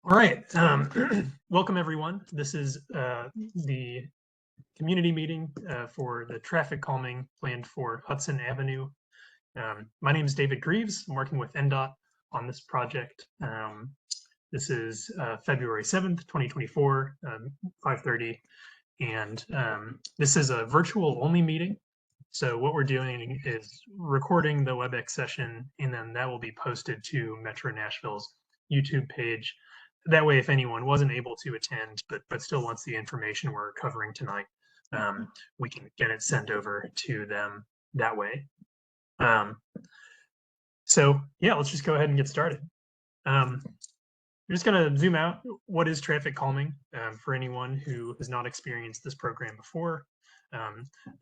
All right. Welcome, everyone. This is the community meeting for the traffic calming planned for Hudson Avenue. My name is David Greaves. I'm working with NDOT on this project. This is February 7th, 2024, 5:30. And this is a virtual only meeting. So what we're doing is recording the WebEx session, and then that will be posted to Metro Nashville's YouTube page. That way, if anyone wasn't able to attend, but still wants the information we're covering tonight, we can get it sent over to them that way. So yeah, let's just go ahead and get started. I'm just going to zoom out. What is traffic calming for anyone who has not experienced this program before?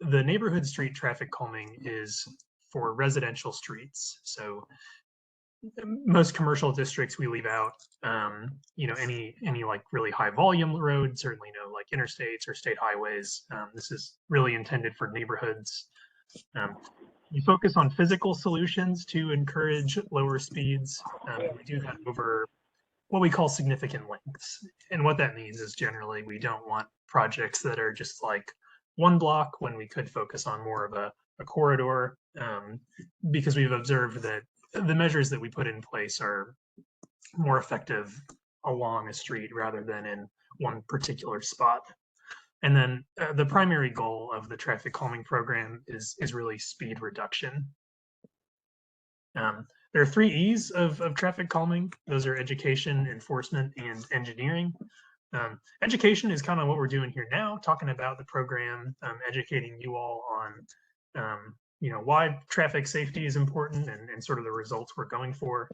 The neighborhood street traffic calming is for residential streets. So most commercial districts we leave out, any like really high volume roads, certainly no like interstates or state highways. This is really intended for neighborhoods. You focus on physical solutions to encourage lower speeds. We do that over what we call significant lengths. And what that means is generally we don't want projects that are just like one block when we could focus on more of a corridor, because we've observed that the measures that we put in place are more effective along a street rather than in one particular spot. And then the primary goal of the traffic calming program is really speed reduction. There are 3 E's of traffic calming. Those are education, enforcement, and engineering. Education is kind of what we're doing here now, talking about the program, educating you all on why traffic safety is important and sort of the results we're going for.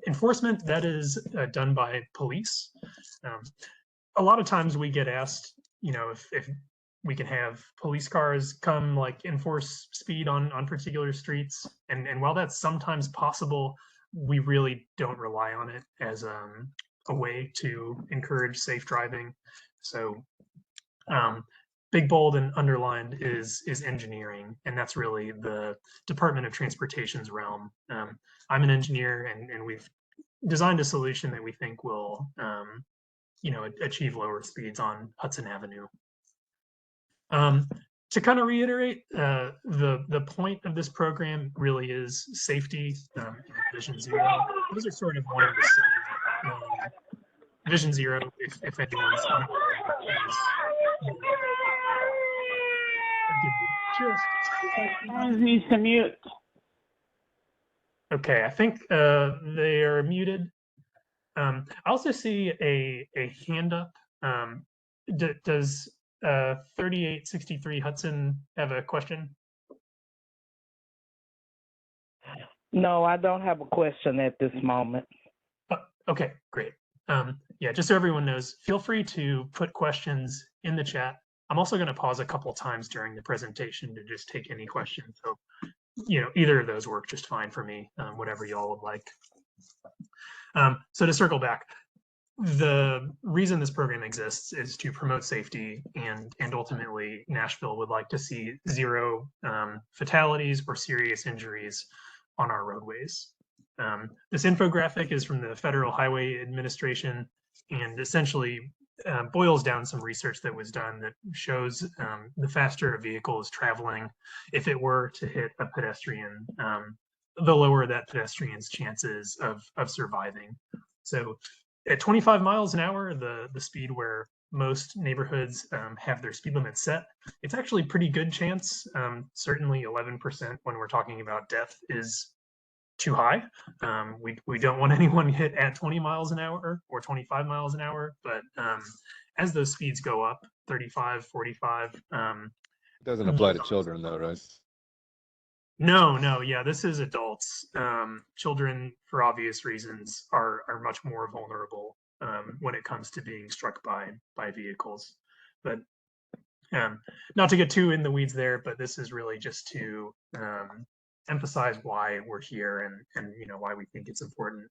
Enforcement, that is done by police. A lot of times we get asked, if we can have police cars come like enforce speed on particular streets. And while that's sometimes possible, we really don't rely on it as a way to encourage safe driving. So big, bold, and underlined is engineering, and that's really the Department of Transportation's realm. I'm an engineer, and we've designed a solution that we think will achieve lower speeds on Hudson Avenue. To kind of reiterate, the point of this program really is safety, Vision Zero. Those are sort of one of the same. Vision Zero, if anyone's Someone needs to mute. Okay, I think they are muted. I also see a hand up. Does 3863 Hudson have a question? No, I don't have a question at this moment. Okay, great. Yeah, just so everyone knows, feel free to put questions in the chat. I'm also going to pause a couple times during the presentation to just take any questions. So, either of those work just fine for me, whatever you all would like. So to circle back, the reason this program exists is to promote safety, and ultimately Nashville would like to see 0 fatalities or serious injuries on our roadways. This infographic is from the Federal Highway Administration and essentially boils down some research that was done that shows the faster a vehicle is traveling, if it were to hit a pedestrian, the lower that pedestrian's chances of surviving. So at 25 miles an hour, the speed where most neighborhoods have their speed limit set, it's actually pretty good chance. Certainly 11% when we're talking about death is too high. We don't want anyone hit at 20 miles an hour or 25 miles an hour, but as those speeds go up, 35, 45. It doesn't apply to children though, right? No, yeah, this is adults. Children, for obvious reasons, are much more vulnerable when it comes to being struck by vehicles. But not to get too in the weeds there, but this is really just to emphasize why we're here and why we think it's important.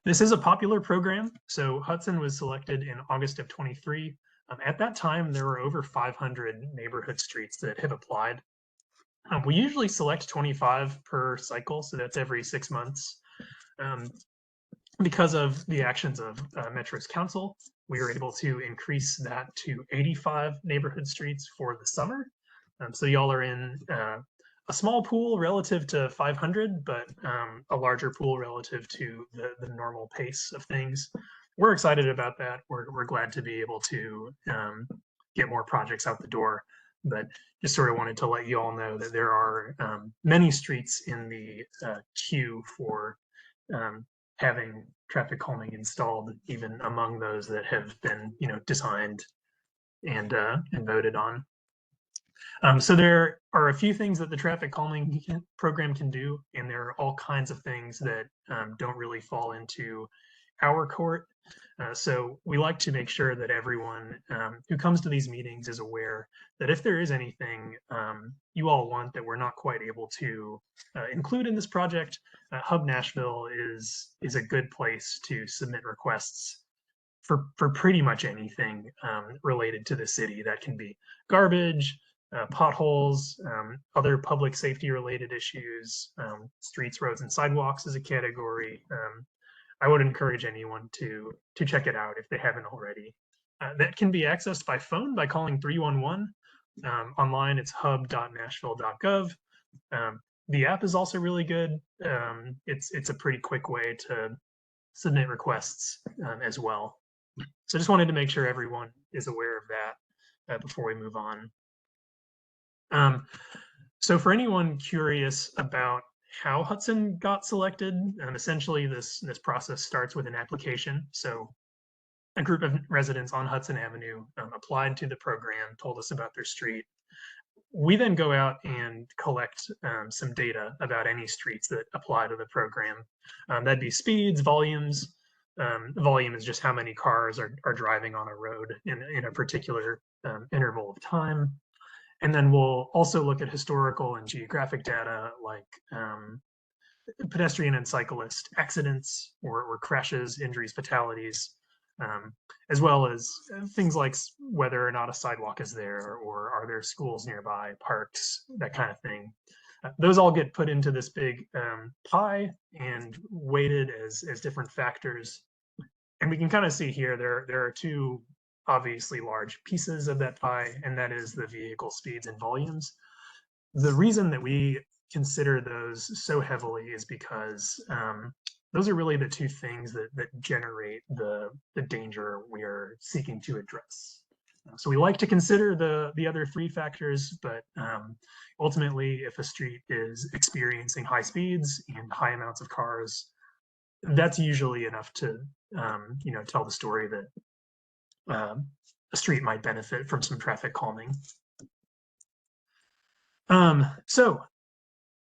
This is a popular program. So Hutson was selected in August of 23. At that time, there were over 500 neighborhood streets that have applied. We usually select 25 per cycle, so that's every 6 months. Because of the actions of Metro's council, we were able to increase that to 85 neighborhood streets for the summer. So y'all are in a small pool relative to 500, but a larger pool relative to the normal pace of things. We're excited about that. We're glad to be able to get more projects out the door, but just sort of wanted to let you all know that there are many streets in the queue for having traffic calming installed, even among those that have been, designed and voted on. So there are a few things that the traffic calming program can do, and there are all kinds of things that don't really fall into our court. So we like to make sure that everyone who comes to these meetings is aware that if there is anything you all want that we're not quite able to include in this project, Hub Nashville is a good place to submit requests for pretty much anything related to the city. That can be garbage, potholes, other public safety related issues, streets, roads, and sidewalks is a category. I would encourage anyone to check it out if they haven't already. That can be accessed by phone by calling 311. Online, it's hub.Nashville.gov. The app is also really good. It's a pretty quick way to submit requests as well. So just wanted to make sure everyone is aware of that before we move on. So for anyone curious about how Hutson got selected, essentially this process starts with an application. So a group of residents on Hutson Avenue applied to the program, told us about their street. We then go out and collect some data about any streets that apply to the program. That'd be speeds, volumes. Volume is just how many cars are driving on a road in a particular interval of time. And then we'll also look at historical and geographic data like pedestrian and cyclist accidents or crashes, injuries, fatalities, as well as things like whether or not a sidewalk is there or are there schools nearby, parks, that kind of thing. Those all get put into this big pie and weighted as different factors. And we can kind of see here there are two obviously large pieces of that pie, and that is the vehicle speeds and volumes. The reason that we consider those so heavily is because those are really the two things that generate the danger we are seeking to address. So we like to consider the other three factors, but ultimately, if a street is experiencing high speeds and high amounts of cars, that's usually enough to tell the story that a street might benefit from some traffic calming. So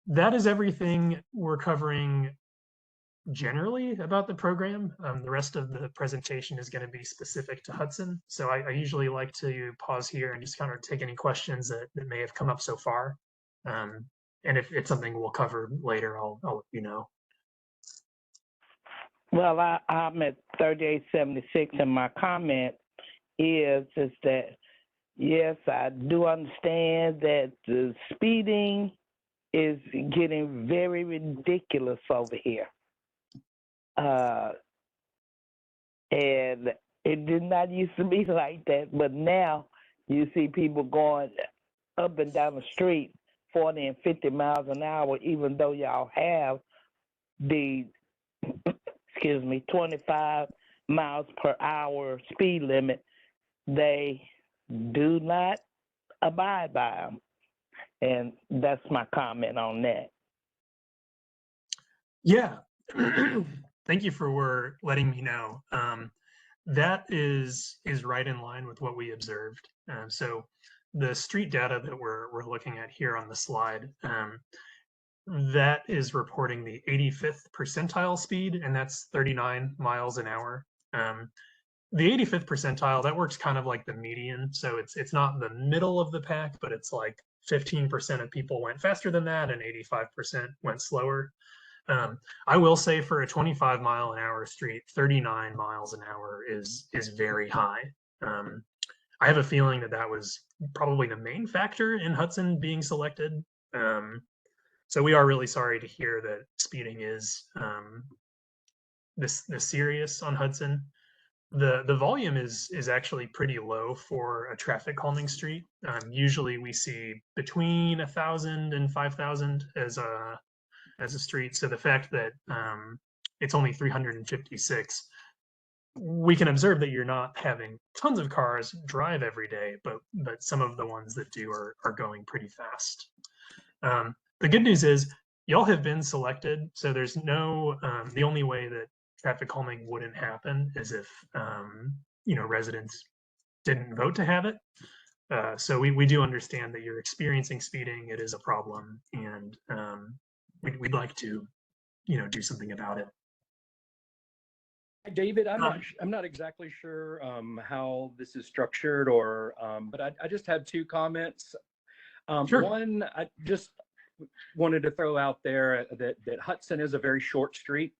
that is everything we're covering generally about the program. The rest of the presentation is going to be specific to Hutson. So I usually like to pause here and just kind of take any questions that may have come up so far. And if it's something we'll cover later, I'll let you know. Well, I'm at 3876, and my comment is that, yes, I do understand that the speeding is getting very ridiculous over here. And it did not used to be like that, but now you see people going up and down the street 40 and 50 miles an hour, even though y'all have the 25 miles per hour speed limit. They do not abide by them. And that's my comment on that. Yeah. Thank you for letting me know. That is right in line with what we observed. So the street data that we're looking at here on the slide, that is reporting the 85th percentile speed, and that's 39 miles an hour. The 85th percentile, that works kind of like the median. So it's not the middle of the pack, but it's like 15% of people went faster than that and 85% went slower. I will say for a 25 mile an hour street, 39 miles an hour is very high. I have a feeling that was probably the main factor in Hutson being selected. So we are really sorry to hear that speeding is this serious on Hudson. The else is actually pretty low for a traffic calming street. Usually we see between 1,000 and 5,000 as a street. So the fact that it's only 356, we can observe that you're not having tons of cars drive every day, but some of the ones that do are going pretty fast. The good news is y'all have been selected, so there's no the only way that traffic calming wouldn't happen is if residents didn't vote to have it. So we do understand that you're experiencing speeding. It is a problem, and we'd like to do something about it. David, I'm not exactly sure how this is structured, or but I just have two comments. Sure. One, I just wanted to throw out there that Hutson is a very short street,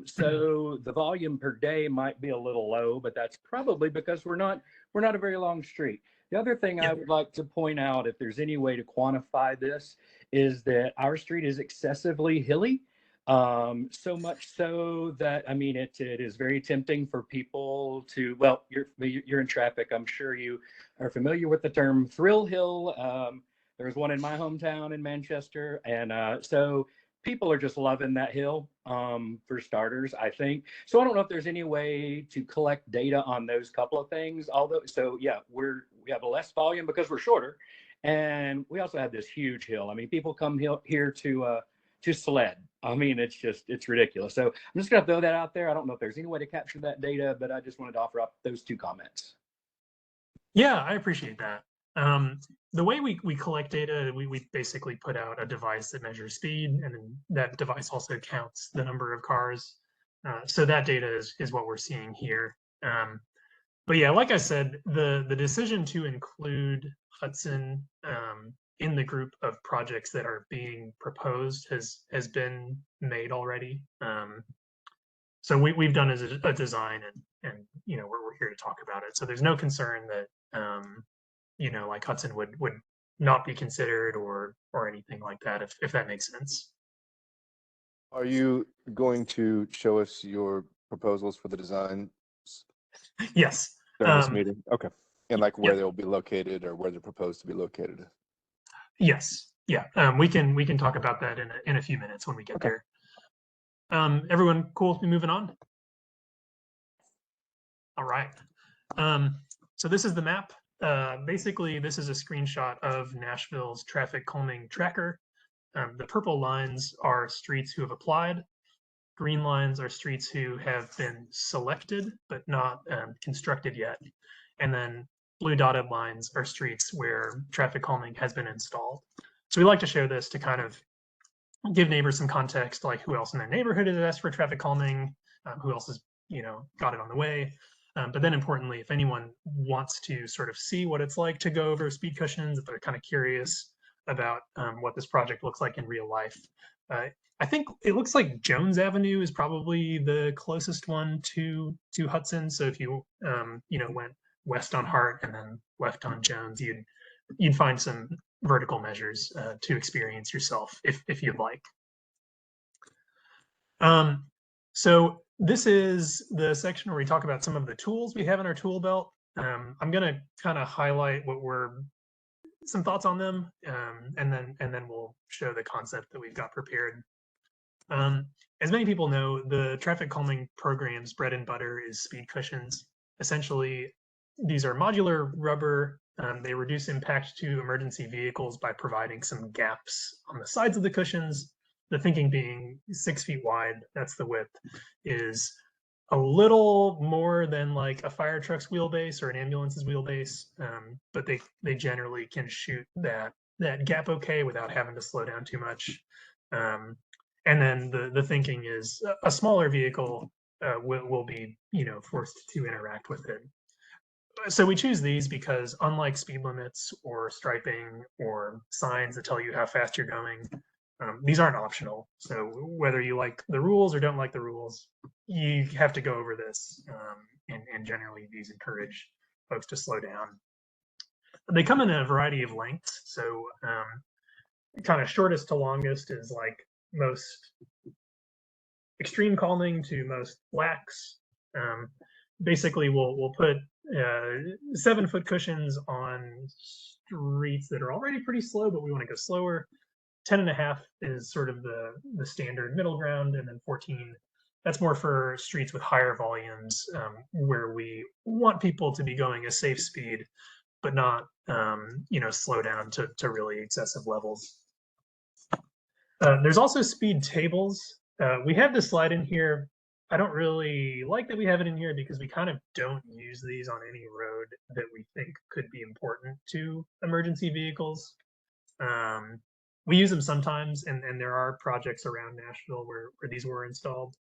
so the volume per day might be a little low, but that's probably because we're not a very long street. The other thing I would like to point out, if there's any way to quantify this, is that our street is excessively hilly. So much so that, I mean, it is very tempting for people to, well, you're in traffic. I'm sure you are familiar with the term thrill hill. There's one in my hometown in Manchester. And so people are just loving that hill, for starters, I think. So I don't know if there's any way to collect data on those couple of things. Although, so yeah, we have a less volume because we're shorter. And we also have this huge hill. I mean, people come here to sled. I mean, it's ridiculous. So I'm just going to throw that out there. I don't know if there's any way to capture that data, but I just wanted to offer up those two comments. Yeah, I appreciate that. The way we collect data, we basically put out a device that measures speed, and then that device also counts the number of cars. So that data is what we're seeing here. But yeah, like I said, the decision to include Hutson in the group of projects that are being proposed has been made already. So we've done a design, and we're here to talk about it. So there's no concern that like Hutson would not be considered or anything like that, if that makes sense. Are you going to show us your proposals for the design Yes. during this meeting? Okay. And like where Yep. they'll be located or where they're proposed to be located? Yes. Yeah. We can talk about that in a few minutes when we get there. Everyone cool with me moving on? All right. So this is the map. Basically, this is a screenshot of Nashville's traffic calming tracker. The purple lines are streets who have applied. Green lines are streets who have been selected but not constructed yet. And then blue dotted lines are streets where traffic calming has been installed. So we like to show this to kind of give neighbors some context, like who else in their neighborhood has asked for traffic calming, who else has got it on the way. But then importantly, if anyone wants to sort of see what it's like to go over speed cushions, if they're kind of curious about what this project looks like in real life, I think it looks like Jones Avenue is probably the closest one to Hudson. So if you went west on Hart and then left on Jones, you'd find some vertical measures to experience yourself if you'd like. So this is the section where we talk about some of the tools we have in our tool belt. I'm going to kind of highlight some thoughts on them, and then we'll show the concept that we've got prepared. As many people know, the traffic calming program's bread and butter is speed cushions. Essentially, these are modular rubber. They reduce impact to emergency vehicles by providing some gaps on the sides of the cushions. The thinking being 6 feet wide, that's the width, is a little more than like a fire truck's wheelbase or an ambulance's wheelbase, but they generally can shoot that gap okay without having to slow down too much. And then the thinking is a smaller vehicle will be forced to interact with it. So we choose these because unlike speed limits or striping or signs that tell you how fast you're going, these aren't optional. So whether you like the rules or don't like the rules, you have to go over this. And generally these encourage folks to slow down. They come in a variety of lengths. So kind of shortest to longest is like most extreme calming to most lax. Basically, we'll put 7-foot cushions on streets that are already pretty slow, but we want to go slower. 10.5 is sort of the standard middle ground, and then 14, that's more for streets with higher volumes, where we want people to be going a safe speed, but not slow down to really excessive levels. There's also speed tables. We have this slide in here. I don't really like that we have it in here because we kind of don't use these on any road that we think could be important to emergency vehicles. We use them sometimes, and there are projects around Nashville where these were installed.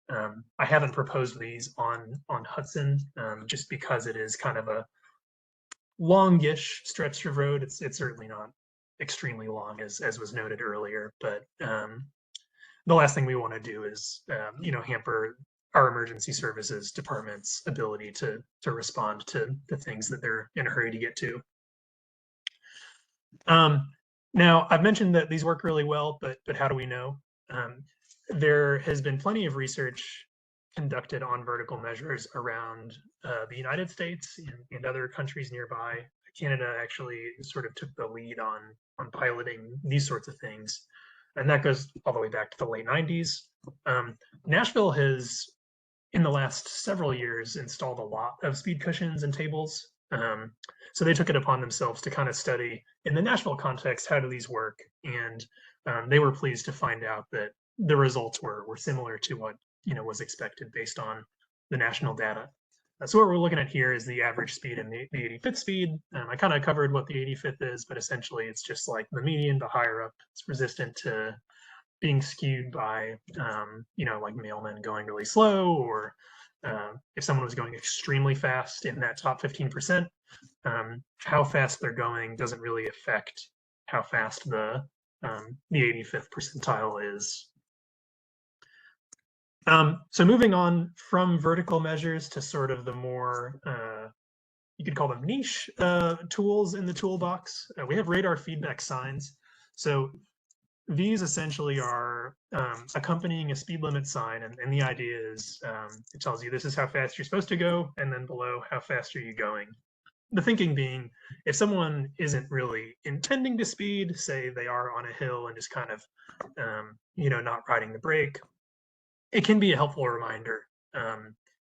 I haven't proposed these on Hutson, just because it is kind of a longish stretch of road. It's certainly not extremely long, as was noted earlier, but the last thing we want to do is hamper our emergency services department's ability to respond to the things that they're in a hurry to get to. Now, I've mentioned that these work really well, but how do we know? There has been plenty of research conducted on vertical measures around the United States and other countries nearby. Canada actually sort of took the lead on piloting these sorts of things, and that goes all the way back to the late 90s. Nashville has, in the last several years, installed a lot of speed cushions and tables. So they took it upon themselves to kind of study, in the Nashville context, how do these work? And they were pleased to find out that the results were similar to what was expected based on the national data. So what we're looking at here is the average speed and the 85th speed. I kind of covered what the 85th is, but essentially it's just like the median, but higher up. It's resistant to being skewed by, like mailmen going really slow, or if someone was going extremely fast in that top 15%, how fast they're going doesn't really affect how fast the 85th percentile is. So moving on from vertical measures to sort of the more, you could call them niche tools in the toolbox, we have radar feedback signs. So these essentially are accompanying a speed limit sign, and the idea is it tells you this is how fast you're supposed to go, and then below, how fast are you going. The thinking being, if someone isn't really intending to speed, say they are on a hill and just kind of, not riding the brake, it can be a helpful reminder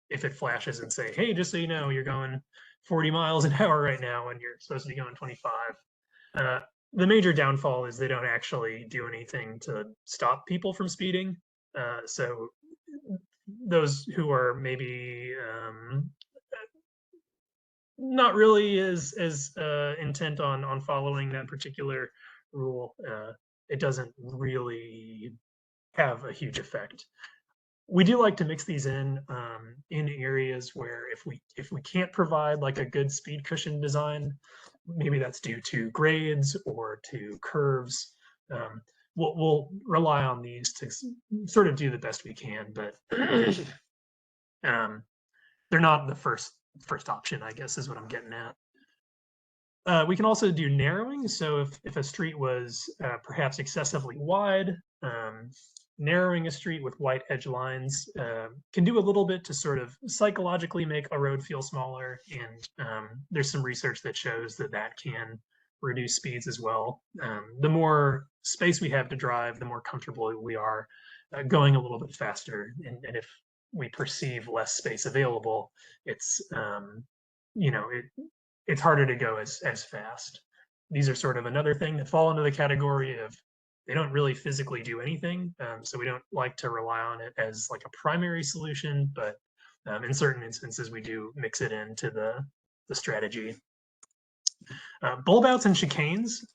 if it flashes and say, hey, just so you know, you're going 40 miles an hour right now when you're supposed to be going 25. The major downfall is they don't actually do anything to stop people from speeding. So those who are maybe not really as intent on following that particular rule, it doesn't really have a huge effect. We do like to mix these in areas where if we can't provide like a good speed cushion design, maybe that's due to grades or to curves. We'll rely on these to sort of do the best we can, but they're not the first option, I guess, is what I'm getting at. We can also do narrowing. So if a street was perhaps excessively wide, narrowing a street with white edge lines can do a little bit to sort of psychologically make a road feel smaller. And there's some research that shows that can reduce speeds as well. The more space we have to drive, the more comfortable we are going a little bit faster. And if we perceive less space available, it's, it's harder to go as fast. These are sort of another thing that fall into the category of they don't really physically do anything, so we don't like to rely on it as like a primary solution, but in certain instances we do mix it into the strategy. Bulb outs and chicanes.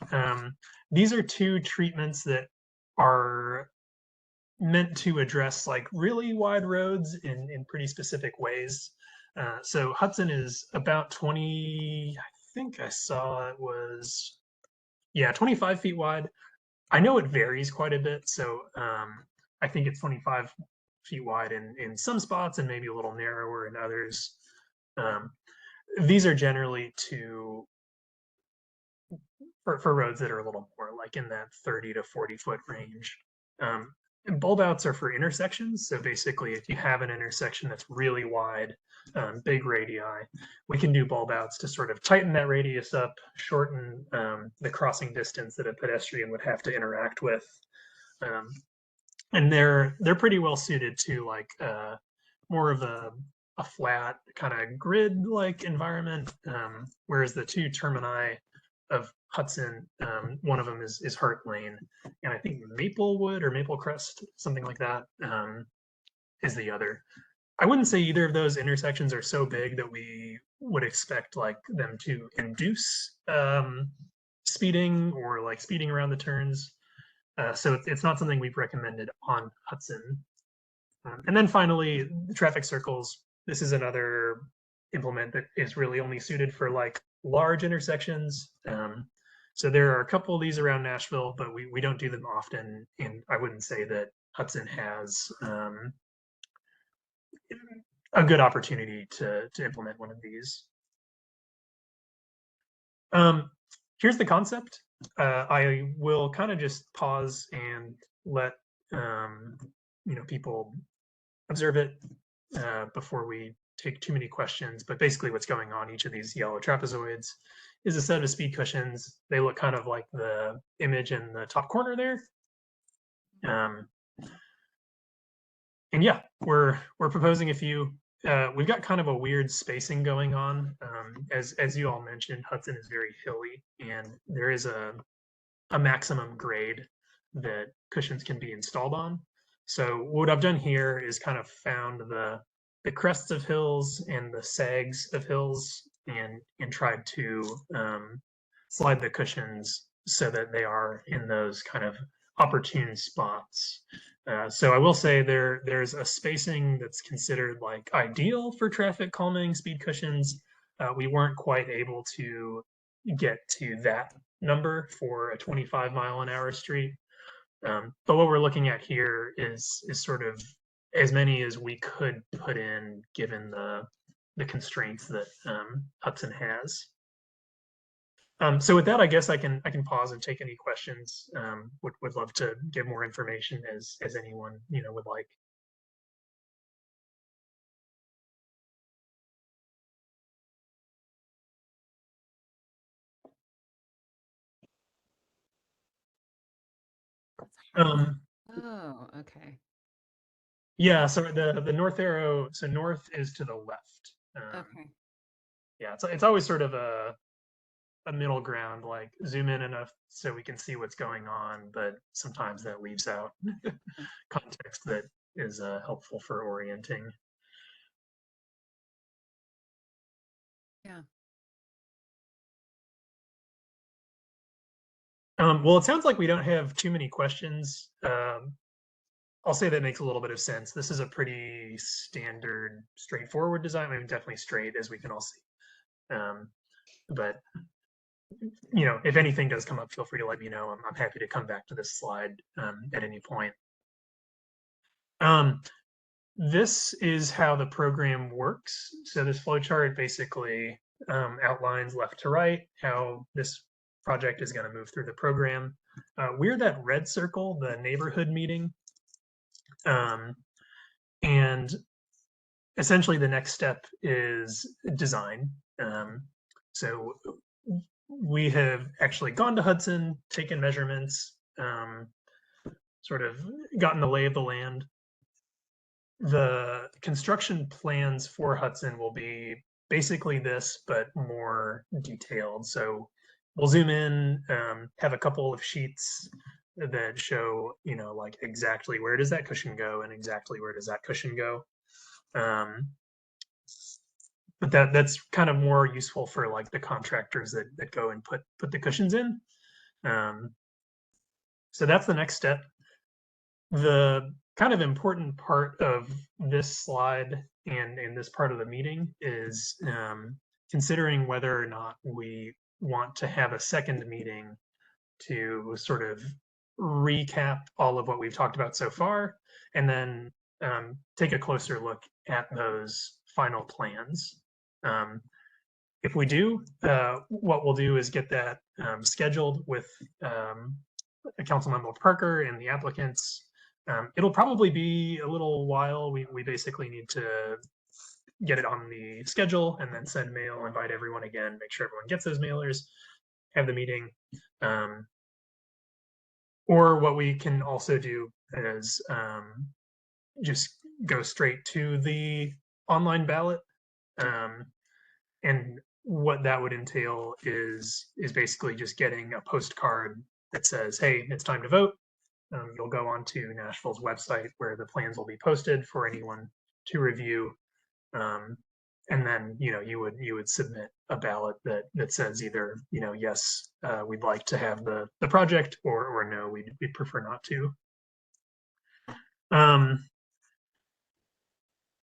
These are two treatments that are meant to address like really wide roads in pretty specific ways. So Hutson is about 20, I think I saw it was, 25 feet wide. I know it varies quite a bit, so I think it's 25 feet wide in some spots and maybe a little narrower in others. These are generally to for roads that are a little more like in that 30 to 40 foot range. And bulb outs are for intersections. So basically, if you have an intersection that's really wide, big radii, we can do bulb outs to sort of tighten that radius up, shorten the crossing distance that a pedestrian would have to interact with. And they're pretty well suited to like more of a flat kind of grid-like environment, whereas the two termini of Hutson, one of them is Hart Lane, and I think Maplewood or Maple Crest, something like that, is the other. I wouldn't say either of those intersections are so big that we would expect like them to induce speeding or like speeding around the turns. So it's not something we've recommended on Hutson. And then finally, the traffic circles. This is another implement that is really only suited for like large intersections. So there are a couple of these around Nashville, but we don't do them often. And I wouldn't say that Hutson has a good opportunity to implement one of these. Here's the concept. I will kind of just pause and let people observe it before we take too many questions. But basically what's going on, each of these yellow trapezoids is a set of speed cushions. They look kind of like the image in the top corner there. And yeah, we're proposing a few. We've got kind of a weird spacing going on. As you all mentioned, Hutson is very hilly, and there is a maximum grade that cushions can be installed on. So what I've done here is kind of found the crests of hills and the sags of hills, and tried to slide the cushions so that they are in those kind of opportune spots. So I will say there's a spacing that's considered like ideal for traffic calming speed cushions. We weren't quite able to get to that number for a 25-mile-an-hour street. But what we're looking at here is sort of as many as we could put in given the constraints that Hutson has. So with that, I guess I can pause and take any questions. Would love to give more information as anyone would like. Oh, okay. Yeah, so the north arrow, so north is to the left. Okay. Yeah, it's always sort of a middle ground, like zoom in enough so we can see what's going on, but sometimes that leaves out context that is helpful for orienting. Yeah. Well, it sounds like we don't have too many questions. I'll say that makes a little bit of sense. This is a pretty standard, straightforward design. I mean, definitely straight, as we can all see. But if anything does come up, feel free to let me know. I'm happy to come back to this slide at any point. This is how the program works. So this flowchart basically outlines left to right how this project is going to move through the program. We're that red circle, the neighborhood meeting. And essentially the next step is design. So we have actually gone to Hutson, taken measurements, sort of gotten the lay of the land. The construction plans for Hutson will be basically this, but more detailed. So we'll zoom in, have a couple of sheets that show, like exactly where does that cushion go and exactly where does that cushion go. But that's kind of more useful for like the contractors that go and put the cushions in. So that's the next step. The kind of important part of this slide and in this part of the meeting is considering whether or not we want to have a second meeting to sort of recap all of what we've talked about so far, and then take a closer look at those final plans. If we do, what we'll do is get that scheduled with Councilmember Parker and the applicants. It'll probably be a little while. We basically need to get it on the schedule and then send mail, invite everyone again, make sure everyone gets those mailers, have the meeting. Or what we can also do is just go straight to the online ballot. And what that would entail is basically just getting a postcard that says, hey, it's time to vote. You'll go onto Nashville's website where the plans will be posted for anyone to review. And then, you would submit a ballot that says either, yes, we'd like to have the project, or no, we'd prefer not to.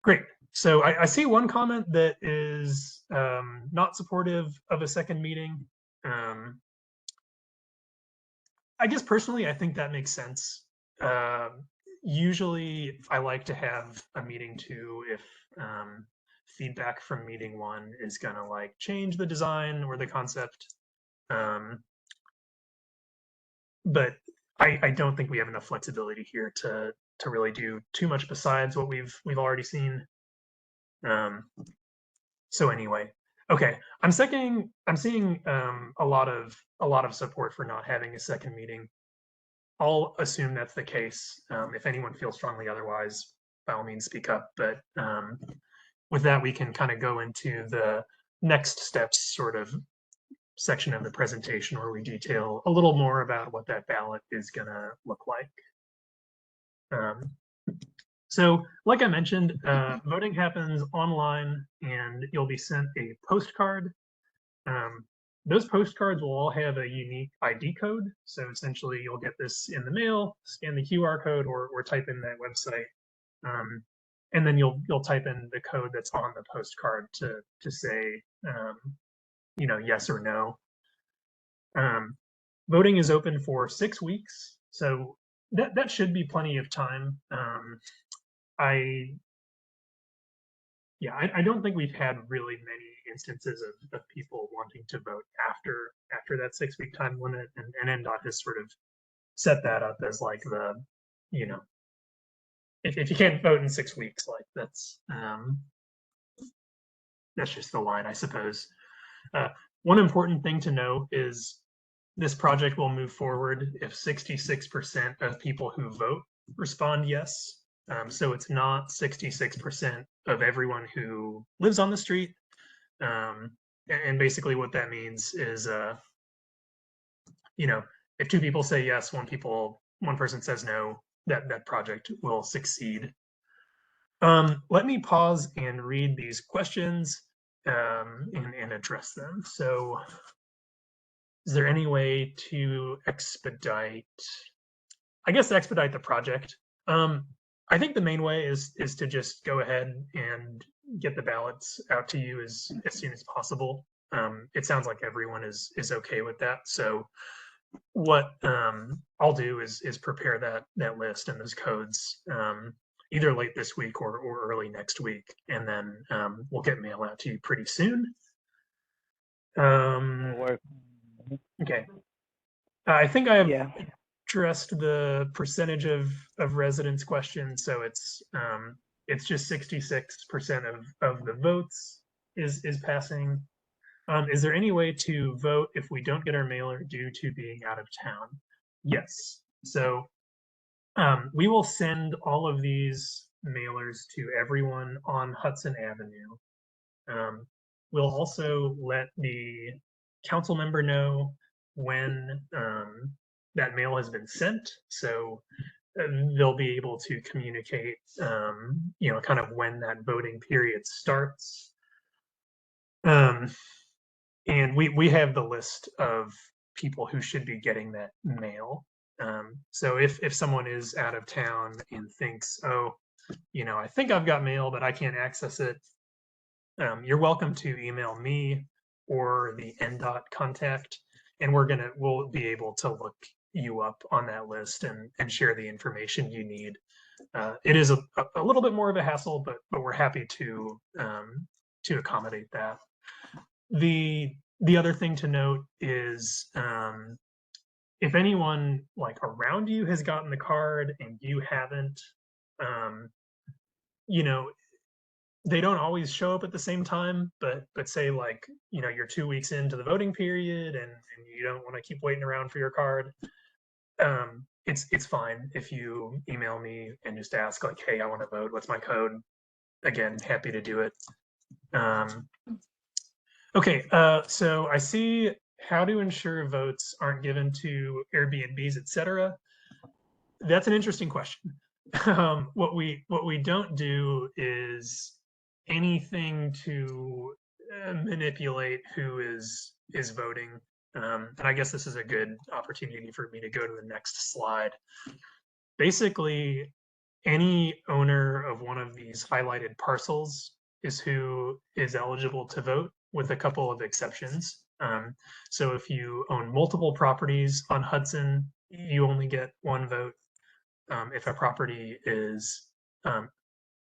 Great. So I see one comment that is not supportive of a second meeting. I guess personally, I think that makes sense. Usually I like to have a meeting two if feedback from meeting one is gonna like change the design or the concept. But I don't think we have enough flexibility here to really do too much besides what we've already seen. So anyway, okay, I'm seeing a lot of support for not having a second meeting. I'll assume that's the case. If anyone feels strongly otherwise, by all means speak up. But with that, we can kind of go into the next steps sort of section of the presentation where we detail a little more about what that ballot is gonna look like. So like I mentioned, voting happens online and you'll be sent a postcard. Those postcards will all have a unique ID code. So essentially you'll get this in the mail, scan the QR code or type in that website. And then you'll type in the code that's on the postcard to say, yes or no. Voting is open for 6 weeks. So that should be plenty of time. I don't think we've had really many instances of people wanting to vote after that 6-week time limit, and NDOT has sort of set that up as like the, if you can't vote in 6 weeks, like that's just the line, I suppose. One important thing to know is this project will move forward if 66% of people who vote respond yes. So it's not 66% of everyone who lives on the street. And basically what that means is, if 2 people say yes, one person says no, that project will succeed. Let me pause and read these questions and address them. So is there any way to expedite the project? I think the main way is to just go ahead and get the ballots out to you as soon as possible. It sounds like everyone is okay with that. So what I'll do is prepare that list and those codes either late this week or early next week, and then we'll get mail out to you pretty soon. Okay. I think I have addressed the percentage of residents question. So it's just 66% of the votes is passing. Is there any way to vote if we don't get our mailer due to being out of town? Yes. So we will send all of these mailers to everyone on Hutson Avenue. We'll also let the council member know when that mail has been sent. So they'll be able to communicate, kind of when that voting period starts. And we have the list of people who should be getting that mail. So if someone is out of town and thinks, oh, I think I've got mail, but I can't access it, you're welcome to email me or the NDOT contact, and we'll be able to look you up on that list and share the information you need. It is a little bit more of a hassle, but we're happy to accommodate that. The The other thing to note is if anyone like around you has gotten the card and you haven't, you know, they don't always show up at the same time, but say like, you know, you're 2 weeks into the voting period and you don't want to keep waiting around for your card. It's fine if you email me and just ask like, hey, I want to vote. What's my code? Again, happy to do it. Okay, so I see how to ensure votes aren't given to Airbnbs, etc. That's an interesting question. What we don't do is anything to manipulate who is voting. And I guess this is a good opportunity for me to go to the next slide. Basically, any owner of one of these highlighted parcels is who is eligible to vote, with a couple of exceptions. So if you own multiple properties on Hudson, you only get one vote. If a property is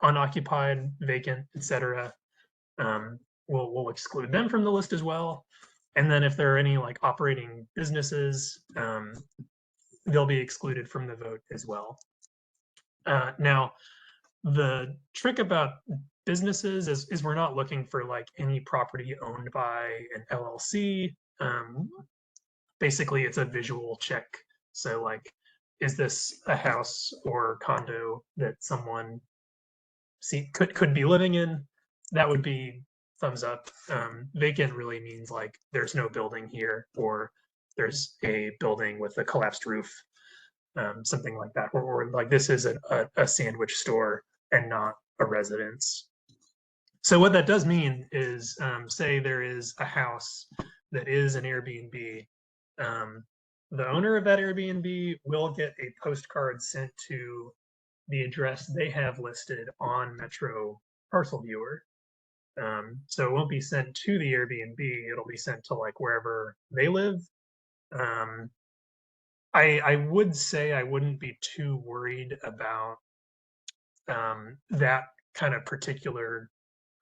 unoccupied, vacant, etc., we'll exclude them from the list as well. And then if there are any like operating businesses, they'll be excluded from the vote as well. Now, the trick about businesses is we're not looking for like any property owned by an LLC. Basically, it's a visual check. So like, is this a house or condo that someone could be living in? That would be thumbs up. Vacant really means like there's no building here, or there's a building with a collapsed roof, something like that, or like this is a sandwich store and not a residence. So what that does mean is, say there is a house that is an Airbnb. The owner of that Airbnb will get a postcard sent to the address they have listed on Metro Parcel Viewer. So it won't be sent to the Airbnb, it'll be sent to like wherever they live. I would say I wouldn't be too worried about that kind of particular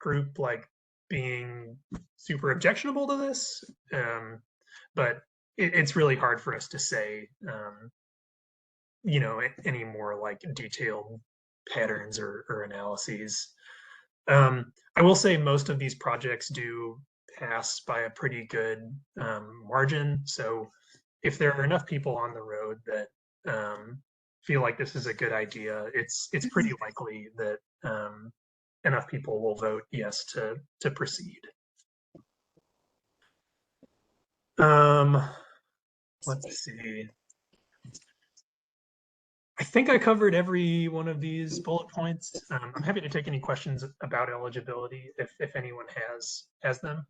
group like being super objectionable to this, but it's really hard for us to say, you know, any more like detailed patterns or analyses. I will say most of these projects do pass by a pretty good margin. So if there are enough people on the road that feel like this is a good idea, it's pretty likely that enough people will vote yes to proceed. Let's see. I think I covered every one of these bullet points. I'm happy to take any questions about eligibility if anyone has them.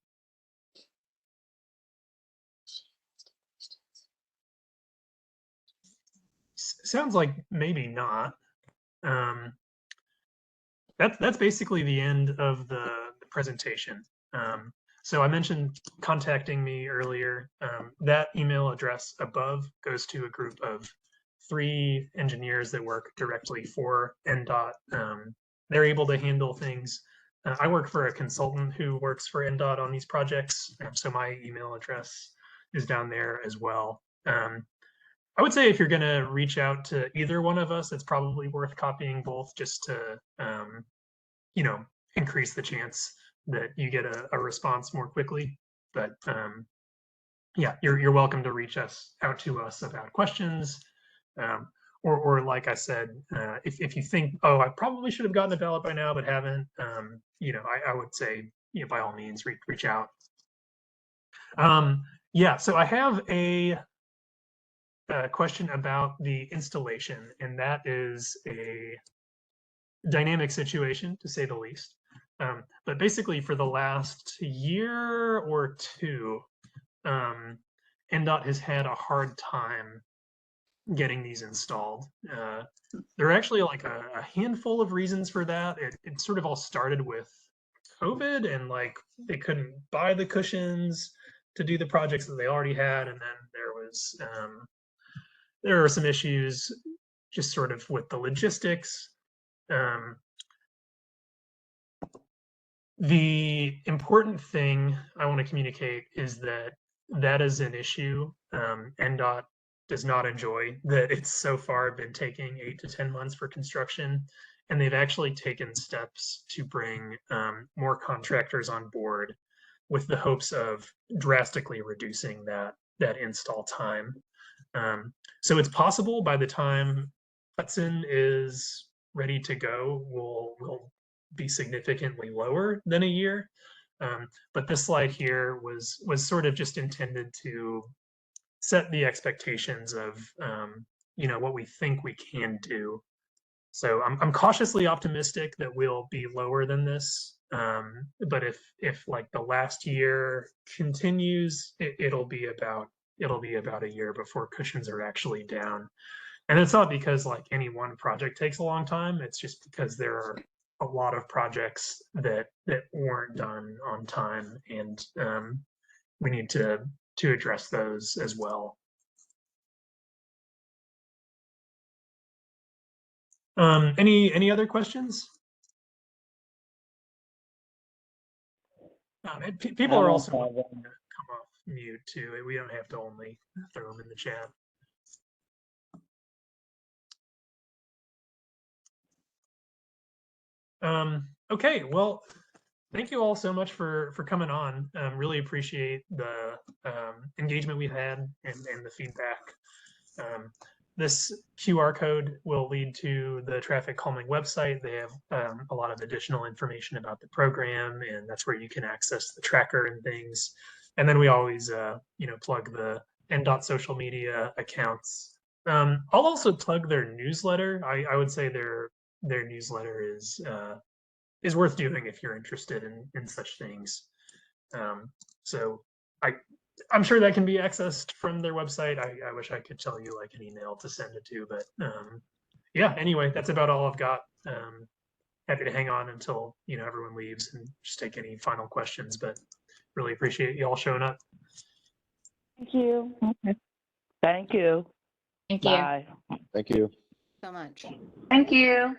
Sounds like maybe not. That's basically the end of the presentation. So I mentioned contacting me earlier. That email address above goes to a group of 3 engineers that work directly for NDOT. They're able to handle things. I work for a consultant who works for NDOT on these projects, so my email address is down there as well. I would say if you're going to reach out to either one of us, it's probably worth copying both just to, you know, increase the chance that you get a response more quickly. But yeah, you're welcome to reach out to us about questions. Or like I said, if you think, oh, I probably should have gotten a ballot by now, but haven't, you know, I would say, you know, by all means, reach out. Yeah, so I have a question about the installation, and that is a dynamic situation, to say the least. But basically, for the last year or two, NDOT has had a hard time getting these installed. There are actually like a handful of reasons for that. It sort of all started with COVID, and like they couldn't buy the cushions to do the projects that they already had, and then there were some issues just sort of with the logistics. The important thing I want to communicate is that that is an issue NDOT does not enjoy, that it's so far been taking 8 to 10 months for construction. And they've actually taken steps to bring more contractors on board with the hopes of drastically reducing that install time. So it's possible by the time Hutson is ready to go, we'll be significantly lower than a year. But this slide here was sort of just intended to set the expectations of what we think we can do. So I'm cautiously optimistic that we'll be lower than this. But if like the last year continues, it'll be about a year before cushions are actually down. And it's not because like any one project takes a long time. It's just because there are a lot of projects that weren't done on time, and we need to address those as well. Any other questions? People are also welcome to come off mute too. We don't have to only throw them in the chat. Okay, well, thank you all so much for coming on. Really appreciate the engagement we've had and the feedback. This QR code will lead to the Traffic Calming website. They have a lot of additional information about the program, and that's where you can access the tracker and things. And then we always, plug the NDOT social media accounts. I'll also plug their newsletter. I would say their newsletter is worth doing if you're interested in such things. So I'm sure that can be accessed from their website. I wish I could tell you like an email to send it to, but yeah, anyway, that's about all I've got. Happy to hang on until everyone leaves and just take any final questions, but really appreciate you all showing up. Thank you. Okay. Thank you. Thank you Bye. Thank you. So much. Thank you.